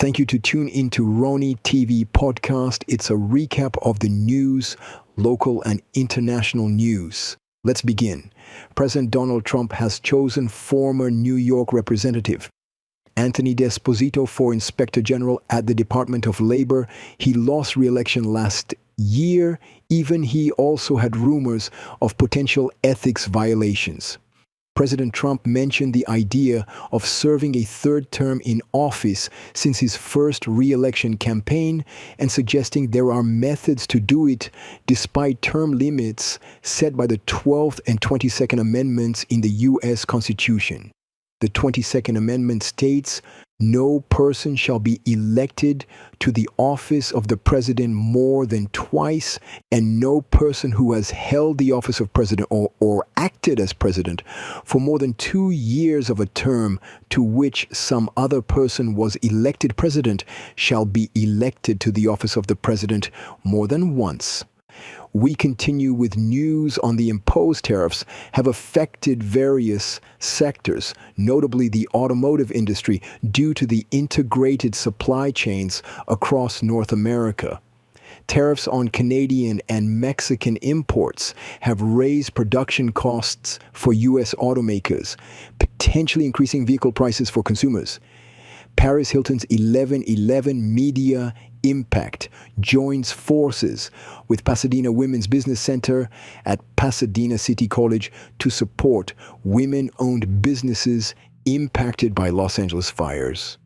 Thank you to tune into Rony TV podcast. It's a recap of the news, local and international news. Let's begin. President Donald Trump has chosen former New York Representative Anthony Desposito for Inspector General at the Department of Labor. He lost re-election last year. Even he also had rumors of potential ethics violations. President Trump mentioned the idea of serving a third term in office since his first re-election campaign and suggesting there are methods to do it despite term limits set by the 12th and 22nd Amendments in the U.S. Constitution. The 22nd Amendment states, "No person shall be elected to the office of the president more than twice, and no person who has held the office of president or acted as president for more than 2 years of a term to which some other person was elected president shall be elected to the office of the president more than once." We continue with news on the imposed tariffs have affected various sectors, notably the automotive industry, due to the integrated supply chains across North America. Tariffs on Canadian and Mexican imports have raised production costs for U.S. automakers, potentially increasing vehicle prices for consumers. Paris Hilton's 11/11 media impact joins forces with Pasadena Women's Business Center at Pasadena City College to support women-owned businesses impacted by Los Angeles fires.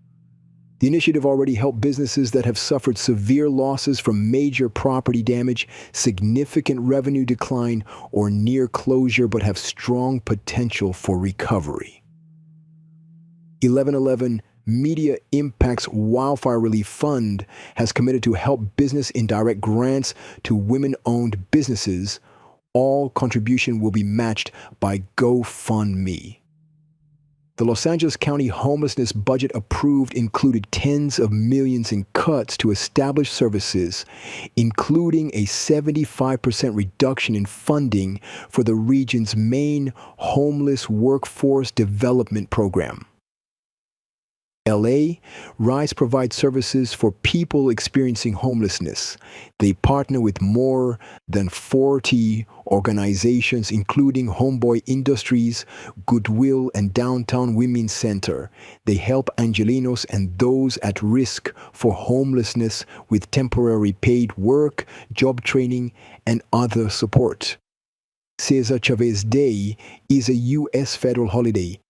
The initiative already helped businesses that have suffered severe losses from major property damage, significant revenue decline, or near closure but have strong potential for recovery. 11/11 Media Impact's Wildfire Relief Fund has committed to help business indirect grants to women-owned businesses. All contribution will be matched by GoFundMe. The Los Angeles County homelessness budget approved included tens of millions in cuts to established services, including a 75% reduction in funding for the region's main homeless workforce development program. LA, RISE provides services for people experiencing homelessness. They partner with more than 40 organizations, including Homeboy Industries, Goodwill, and Downtown Women's Center. They help Angelenos and those at risk for homelessness with temporary paid work, job training, and other support. Cesar Chavez Day is a U.S. federal holiday.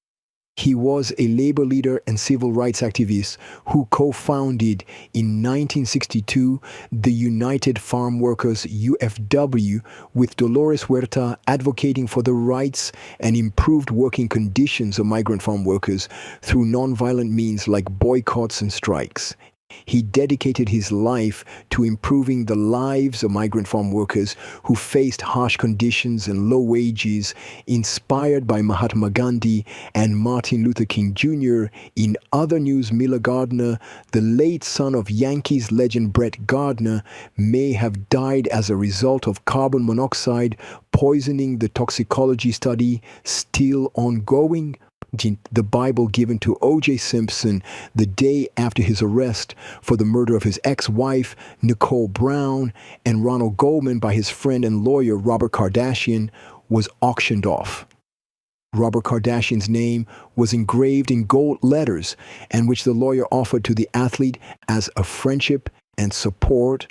He was a labor leader and civil rights activist who co-founded in 1962 the United Farm Workers UFW with Dolores Huerta advocating for the rights and improved working conditions of migrant farm workers through nonviolent means like boycotts and strikes. He dedicated his life to improving the lives of migrant farm workers who faced harsh conditions and low wages, inspired by Mahatma Gandhi and Martin Luther King Jr. In other news, Miller Gardner, the late son of Yankees legend Brett Gardner, may have died as a result of carbon monoxide poisoning. The toxicology study still ongoing. The Bible given to O.J. Simpson the day after his arrest for the murder of his ex-wife, Nicole Brown, and Ronald Goldman by his friend and lawyer, Robert Kardashian, was auctioned off. Robert Kardashian's name was engraved in gold letters, and which the lawyer offered to the athlete as a friendship and support.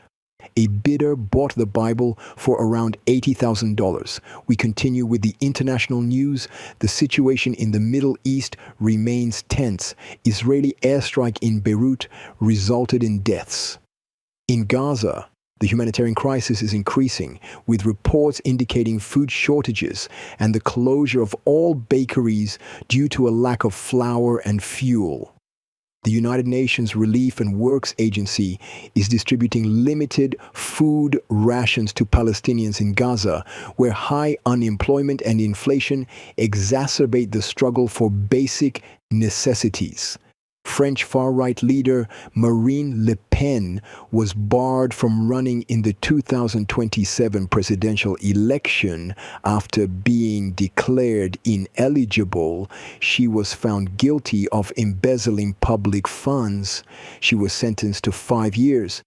A bidder bought the Bible for around $80,000. We continue with the international news. The situation in the Middle East remains tense. Israeli airstrike in Beirut resulted in deaths. In Gaza, the humanitarian crisis is increasing, with reports indicating food shortages and the closure of all bakeries due to a lack of flour and fuel. The United Nations Relief and Works Agency is distributing limited food rations to Palestinians in Gaza, where high unemployment and inflation exacerbate the struggle for basic necessities. French far-right leader Marine Le Pen was barred from running in the 2027 presidential election after being declared ineligible. She was found guilty of embezzling public funds. She was sentenced to 5 years.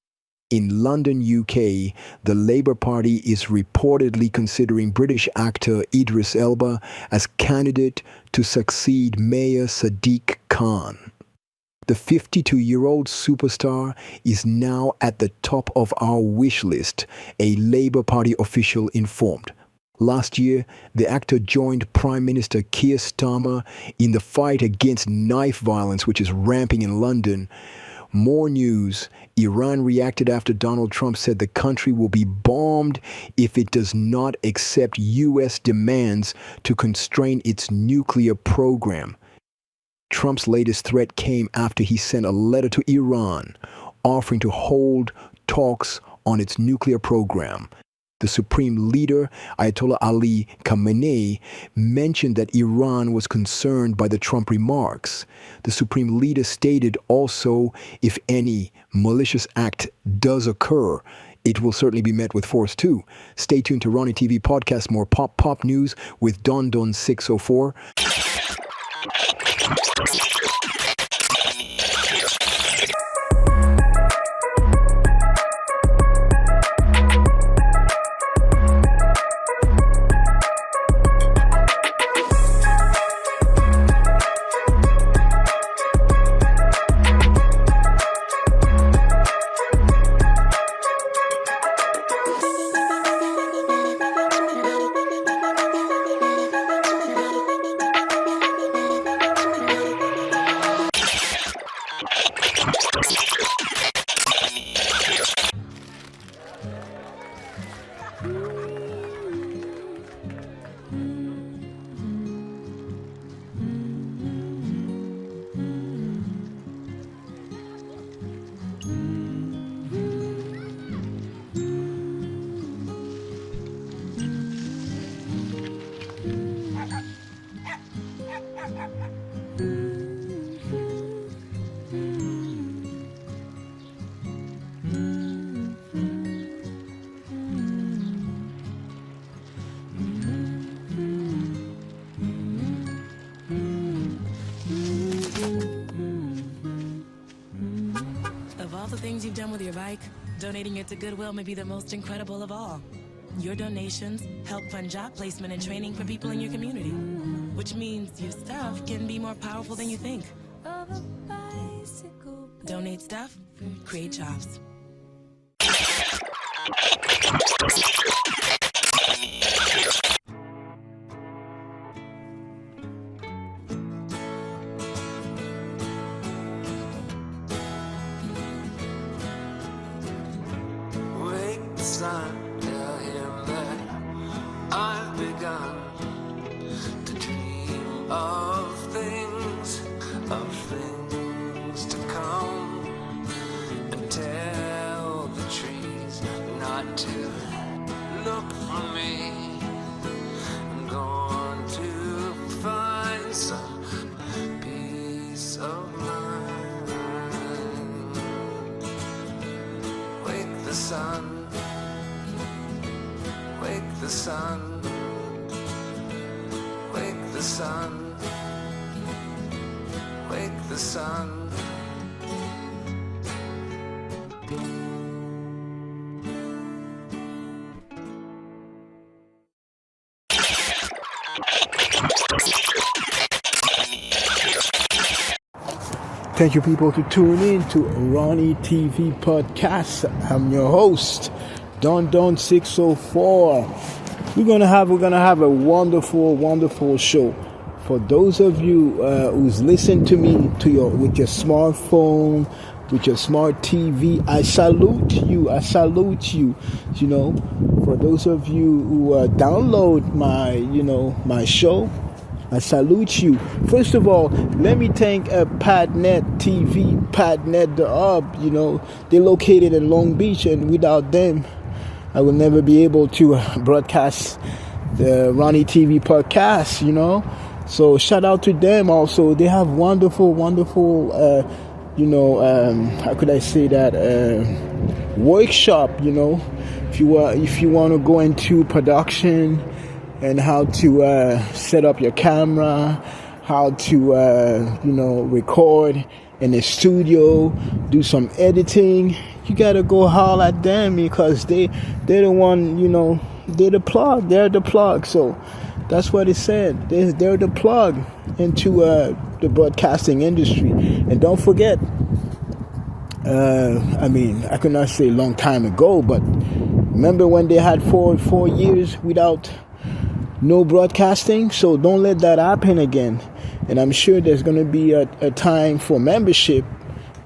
In London, UK, the Labour Party is reportedly considering British actor Idris Elba as candidate to succeed Mayor Sadiq Khan. The 52-year-old superstar is now at the top of our wish list, a Labour Party official informed. Last year, the actor joined Prime Minister Keir Starmer in the fight against knife violence, which is ramping in London. More news. Iran reacted after Donald Trump said the country will be bombed if it does not accept U.S. demands to constrain its nuclear program. Trump's latest threat came after he sent a letter to Iran offering to hold talks on its nuclear program. The supreme leader, Ayatollah Ali Khamenei, mentioned that Iran was concerned by the Trump remarks. The supreme leader stated also, if any malicious act does occur, it will certainly be met with force too. Stay tuned to Rony TV podcast, more pop news with Don 604. The things you've done with your bike, donating it to Goodwill may be the most incredible of all. Your donations help fund job placement and training for people in your community, which means your stuff can be more powerful than you think. Donate stuff, create jobs. Tell him that I've begun to dream of things to come, and tell the trees not to look for me. I'm going to find some peace of mind. Wake the sun. Wake the sun, wake the sun, wake the sun. Thank you, people, to tune in to Rony TV podcast. I'm your host, Don 604. We're gonna have a wonderful show. For those of you who's listened to me with your smartphone, with your smart TV, I salute you. You know, for those of you who download my show, I salute you. First of all, let me thank Padnet TV, Padnet the Hub. You know, they're located in Long Beach, and without them, I will never be able to broadcast the Rony TV podcast, you know. So shout out to them also. They have wonderful, how could I say that, workshop, if you want to go into production and how to set up your camera, how to record in the studio, do some editing, you gotta go haul at them, because they're the one, they're the plug. So that's what it said. They're the plug into the broadcasting industry. And don't forget, I could not say a long time ago, but remember when they had four years without no broadcasting? So don't let that happen again. And I'm sure there's going to be a time for membership.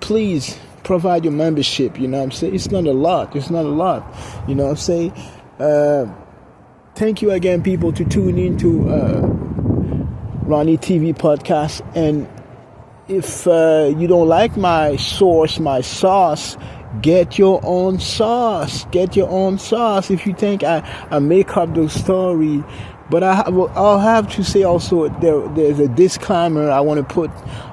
Please provide your membership. You know what I'm saying? It's not a lot. You know what I'm saying? Thank you again, people, to tune in to Rony TV podcast. And if you don't like my sauce, get your own sauce. If you think I make up the story. But I'll have to say also, there's a disclaimer I want to put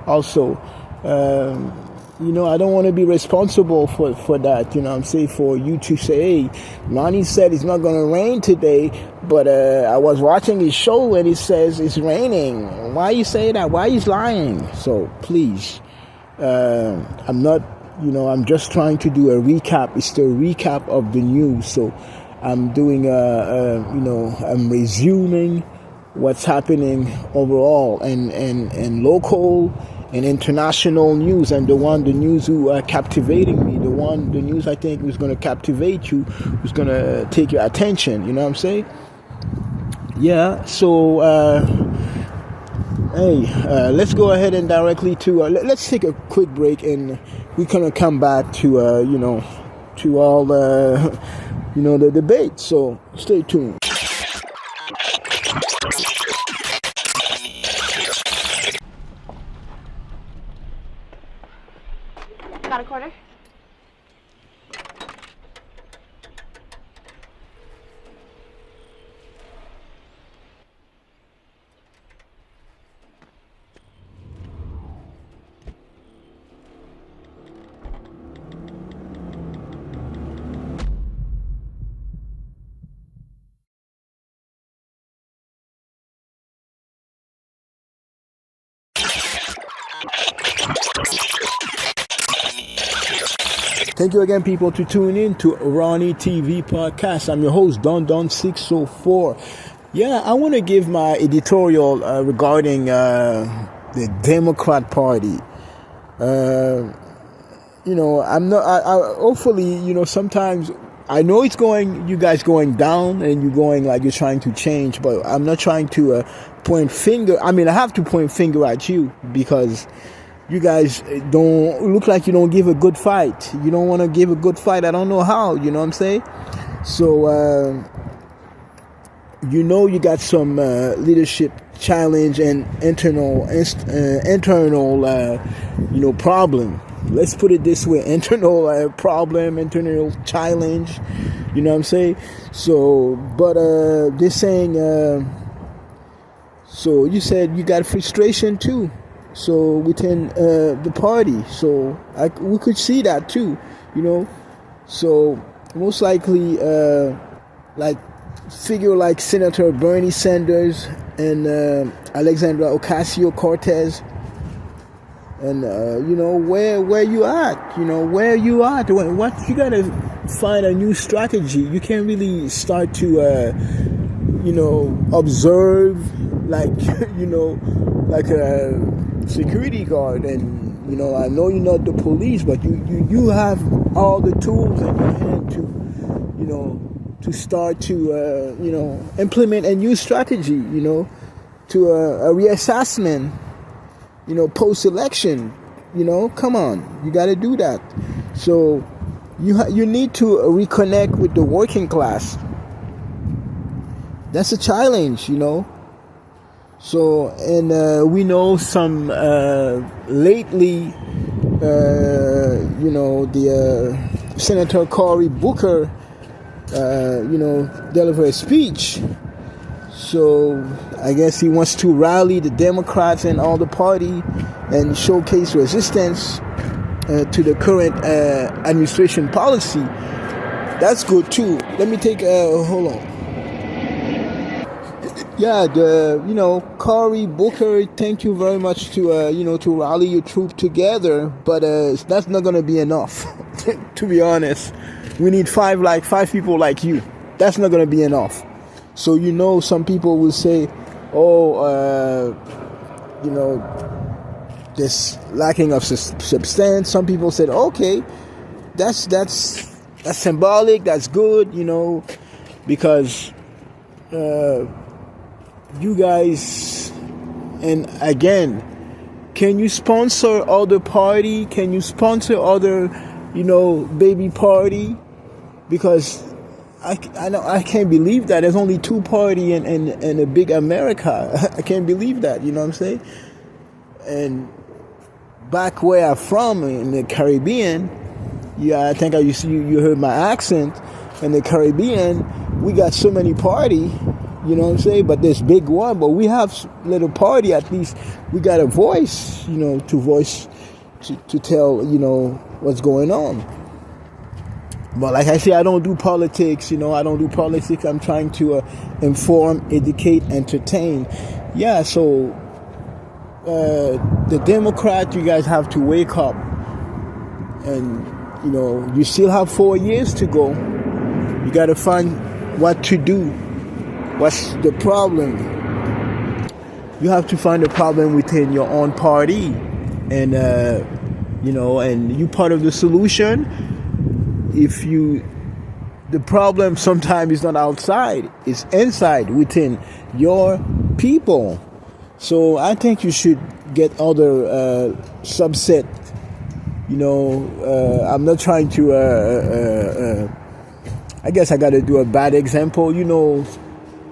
also. I don't want to be responsible for that, I'm saying, for you to say, hey, Ronnie said it's not going to rain today, but I was watching his show and it says it's raining. Why you say that? Why he's lying? So please, I'm not, I'm just trying to do a recap. It's the recap of the news. So I'm doing I'm resuming what's happening overall and local and international news, and the news who are captivating me, the news I think was going to captivate you, was going to take your attention, you know what I'm saying? Yeah, so let's go ahead and directly to let's take a quick break, and we're going to come back to to all the debate. So stay tuned. Got a quarter? Thank you again, people, to tune in to Rony TV podcast. I'm your host, Don604. Yeah, I want to give my editorial regarding the Democrat Party. I'm not. Hopefully, sometimes I know you guys going down, and you're going like you're trying to change, but I'm not trying to point finger. I mean, I have to point finger at you because you guys don't look like you don't give a good fight. You don't want to give a good fight. I don't know how, you know what I'm saying? So, you got some leadership challenge and internal problem. Let's put it this way, internal problem, internal challenge, you know what I'm saying? So, but they're saying, so you said you got frustration too. So within the party, so we could see that too, So most likely, figure like Senator Bernie Sanders and Alexandra Ocasio-Cortez, and where you at? What you gotta find a new strategy. You can't really start to observe like a security guard, and I know you're not the police, but you have all the tools in your hand to start to implement a new strategy, to a reassessment, post-election. Come on, you got to do that. So you need to reconnect with the working class. That's a challenge, So, and we know some lately, the Senator Cory Booker, delivered a speech. So I guess he wants to rally the Democrats and all the party and showcase resistance to the current administration policy. That's good too. Let me take hold on. Yeah, Cory Booker, thank you very much to to rally your troop together, but that's not gonna be enough. To be honest, we need five people like you. That's not gonna be enough. So some people will say, this lacking of substance. Some people said, okay, that's symbolic. That's good, because you guys, and again, can you sponsor other party? Can you sponsor other, baby party? Because I can't believe that there's only two party in a big America. I can't believe that. You know what I'm saying? And back where I'm from in the Caribbean, I think you heard my accent. In the Caribbean, we got so many party. You know what I'm saying? But this big one, but we have little party. At least we got a voice. To tell what's going on. But like I say, I don't do politics. I don't do politics. I'm trying to inform, educate, entertain. Yeah. So the Democrat, you guys have to wake up, and you still have 4 years to go. You got to find what to do. What's the problem? You have to find the problem within your own party, and and you part of the solution. The problem sometimes is not outside; it's inside within your people. So I think you should get other subset. I'm not trying to. I guess I got to do a bad example.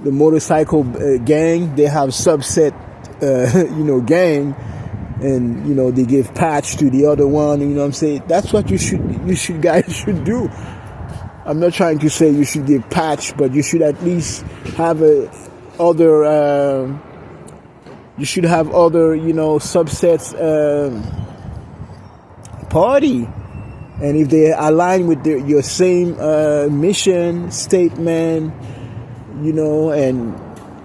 The motorcycle gang, they have subset, gang, and they give patch to the other one. You know what I'm saying? That's what you guys should do. I'm not trying to say you should give patch, but you should at least have other. You should have other, subsets party, and if they align with your same mission statement. And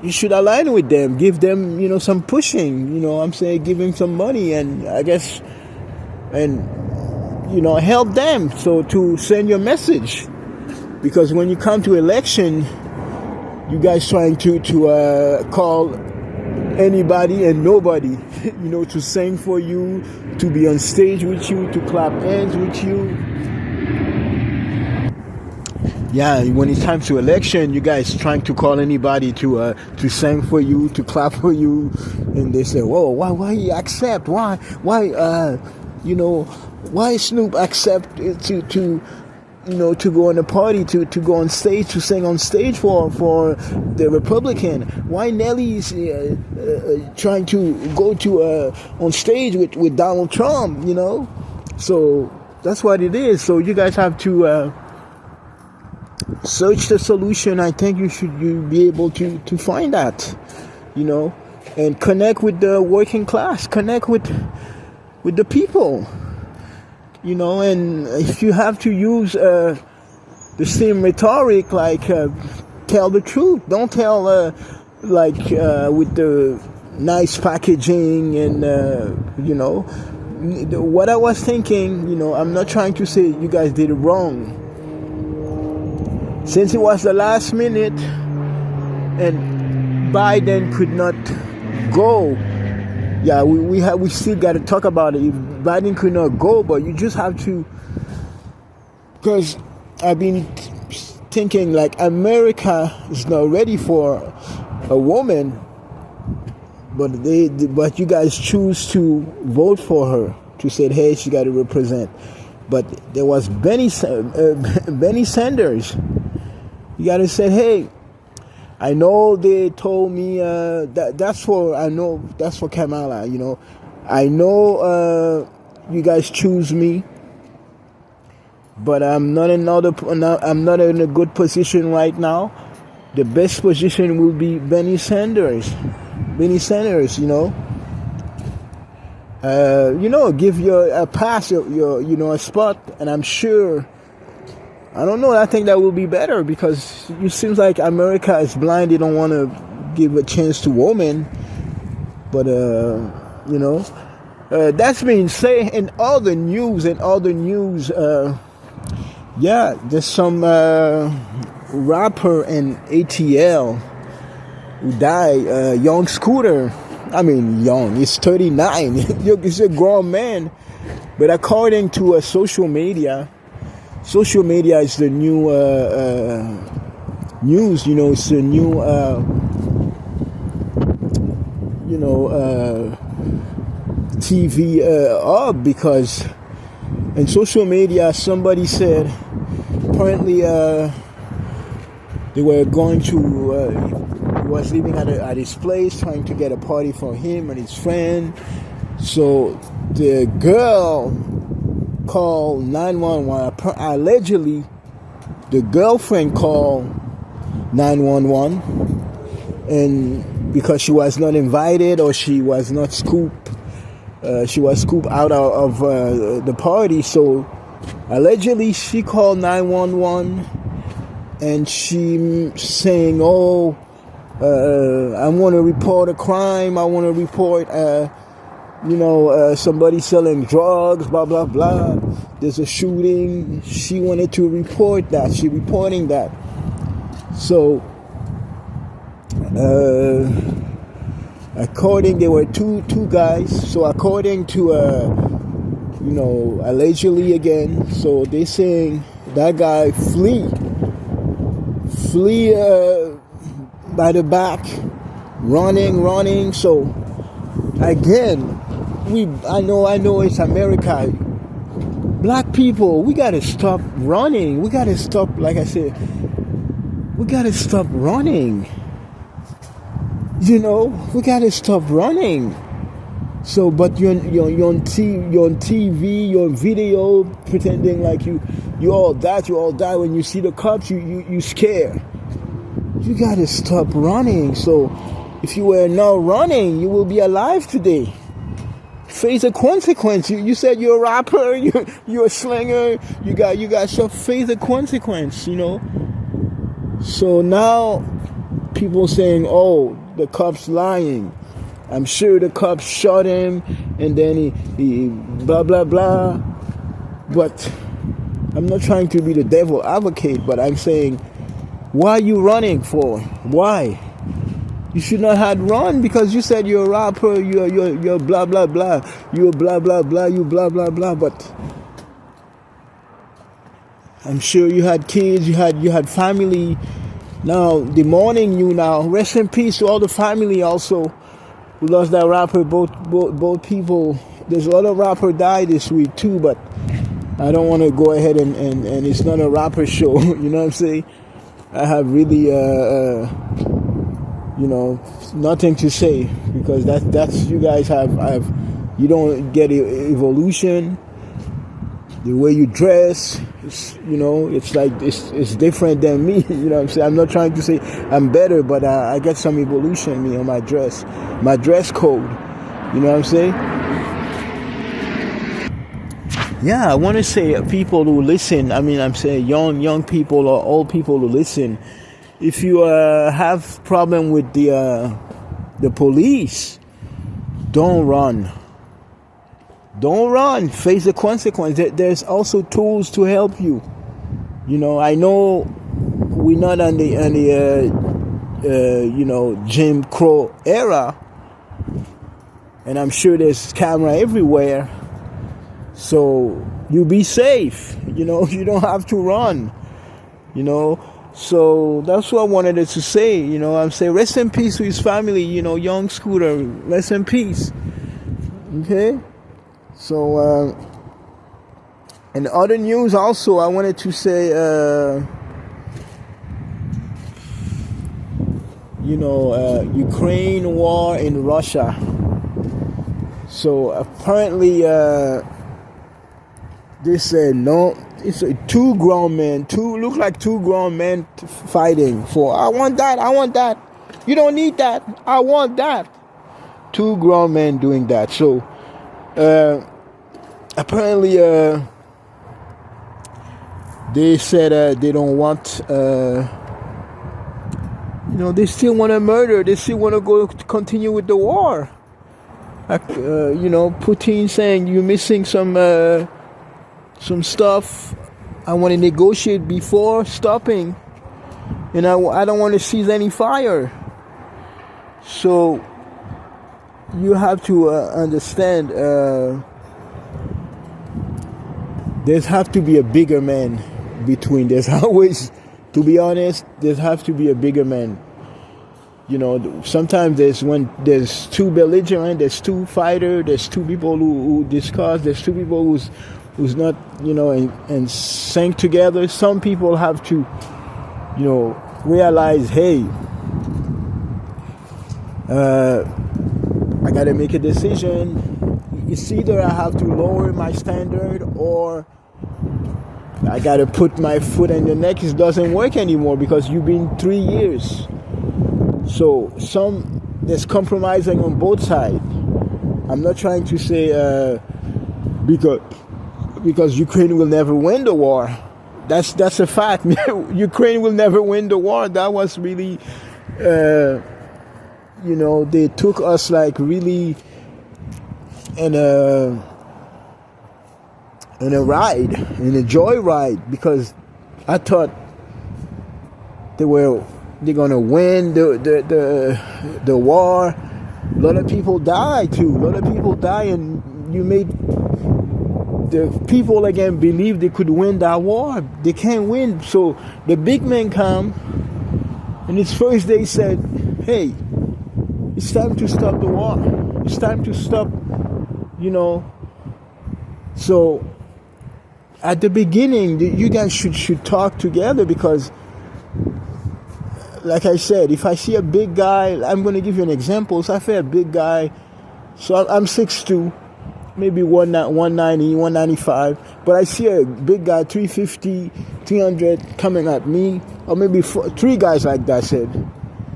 you should align with them, give them, some pushing, I'm saying, give them some money, and I guess, and, help them, so to send your message, because when you come to election, you guys trying to call anybody and nobody, to sing for you, to be on stage with you, to clap hands with you. Yeah, when it's time to election, you guys trying to call anybody to sing for you, to clap for you, and they say, "Whoa, why you accept? Why Snoop accept to go on a party, to go on stage, to sing on stage for the Republican? Why Nelly is trying to go to on stage with Donald Trump? So that's what it is. So you guys have to." Search the solution. I think you be able to find that, and connect with the working class, connect with the people, and if you have to use the same rhetoric, like tell the truth, don't tell with the nice packaging and what I was thinking. I'm not trying to say you guys did it wrong. Since it was the last minute and Biden could not go, we still got to talk about it. If Biden could not go, but you just have to, because I've been thinking like America is not ready for a woman, but you guys choose to vote for her, to say, hey, she got to represent. But there was Bernie Sanders. You gotta say, hey, I know they told me that's for Kamala. I know you guys choose me, but I'm not in a good position right now. the best position will be Bernie Sanders. Bernie Sanders, give your a pass, a spot, and I'm sure. I don't know. I think that will be better because it seems like America is blind. They don't want to give a chance to women. But that's been said in all the news. There's some rapper in ATL who died. Young Scooter. I mean, young. He's 39. He's a grown man. But according to social media is the new news. It's the new TV up, because in social media somebody said apparently they were going to he was living at his place trying to get a party for him and his friend. So the girl called 911. Allegedly the girlfriend called 911, and because she was not invited or she was not scooped out of the party. So allegedly she called 911 and she saying, I want to report a crime. I want to report, somebody selling drugs, blah, blah, blah. There's a shooting. She wanted to report that. She reporting that. So, there were two guys. So according to, allegedly again. So they saying that guy flee by the back, running. So again, I know it's America. Black people, we gotta stop running. We gotta stop, like I said, we gotta stop running. We gotta stop running. So, but you're on TV, you're on video, pretending like you all die. When you see the cops, you scare. You gotta stop running. So, if you were not running, you will be alive today. Face the consequence. You said you're a rapper, you're a slinger. You got to face the consequence. So now people saying, the cops lying. I'm sure the cops shot him, and then he blah blah blah. But I'm not trying to be the devil advocate, but I'm saying, why are you running for? Why? You should not have run because you said you're a rapper, you're blah blah blah, you're blah blah blah, you blah blah blah. But I'm sure you had kids, you had family. Now the mourning you now. Rest in peace to all the family also who lost that rapper. Both people. There's a lot of rapper died this week too, but I don't want to go ahead and it's not a rapper show. You know what I'm saying? I have really nothing to say because that's you guys have you don't get evolution. The way you dress, it's like it's different than me. You know what I'm saying? I'm not trying to say I'm better, but I get some evolution in me on my dress code. You know what I'm saying? Yeah, I want to say people who listen. I mean, I'm saying young people or old people who listen. If you have problem with the police, don't run. Don't run. Face the consequence. There's also tools to help you. I know we're not on the Jim Crow era, and I'm sure there's camera everywhere. So you be safe. You don't have to run. So that's what I wanted to say. I'm saying rest in peace to his family. Young Scooter, rest in peace. Okay. So, in other news also, I wanted to say, Ukraine war in Russia. So apparently, They said no. It's two grown men, look like two grown men fighting for. I want that. I want that. You don't need that. I want that. Two grown men doing that. So apparently, they said they don't want. They still want to murder. They still want to continue with the war. Putin saying you're missing some stuff. I want to negotiate before stopping, and I don't want to seize any fire. So you have to understand. There's have to be a bigger man between. There's always, to be honest, there's have to be a bigger man. Sometimes when there's two belligerent, there's two fighter, there's two people who discuss, there's two people who's not, and sync together. Some people have to, realize, hey, I got to make a decision. It's either I have to lower my standard or I got to put my foot in the neck. It doesn't work anymore because you've been 3 years. So there's compromising on both sides. I'm not trying to say because Ukraine will never win the war. That's a fact. Ukraine will never win the war. That was really, they took us like really in a ride, in a joyride, because I thought they're gonna win the war. A lot of people die too. A lot of people die, and you made the people again believe they could win that war. They can't win. So the big men come, and it's first they said, "Hey, it's time to stop the war. It's time to stop." So at the beginning, you guys should talk together, because like I said, if I see a big guy, I'm going to give you an example. So I see a big guy, so I'm 6'2", maybe 190, 195, but I see a big guy, 350, 300, coming at me, or maybe three guys like that said,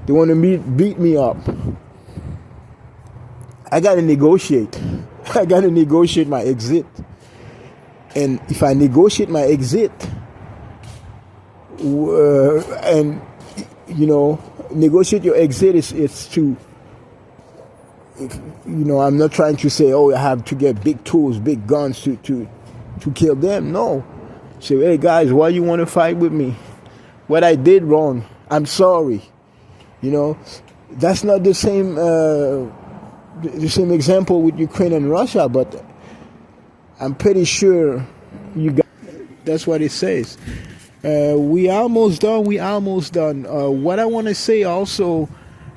they want to beat me up. I got to negotiate. I got to negotiate my exit. And if I negotiate my exit, and negotiate your exit is to, I'm not trying to say, I have to get big tools, big guns to kill them. No. Say, hey guys, why you want to fight with me? What I did wrong, I'm sorry. That's not the same example with Ukraine and Russia, but I'm pretty sure you got. That's what it says. We almost done. What I want to say also,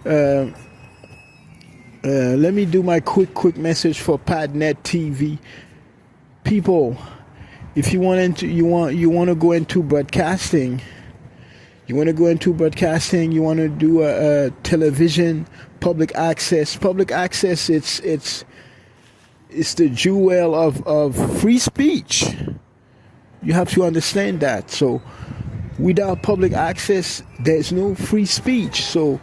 let me do my quick message for Padnet TV people. If you want to go into broadcasting, you want to do a television, public access. It's the jewel of free speech. You have to understand that. So without public access, there's no free speech. So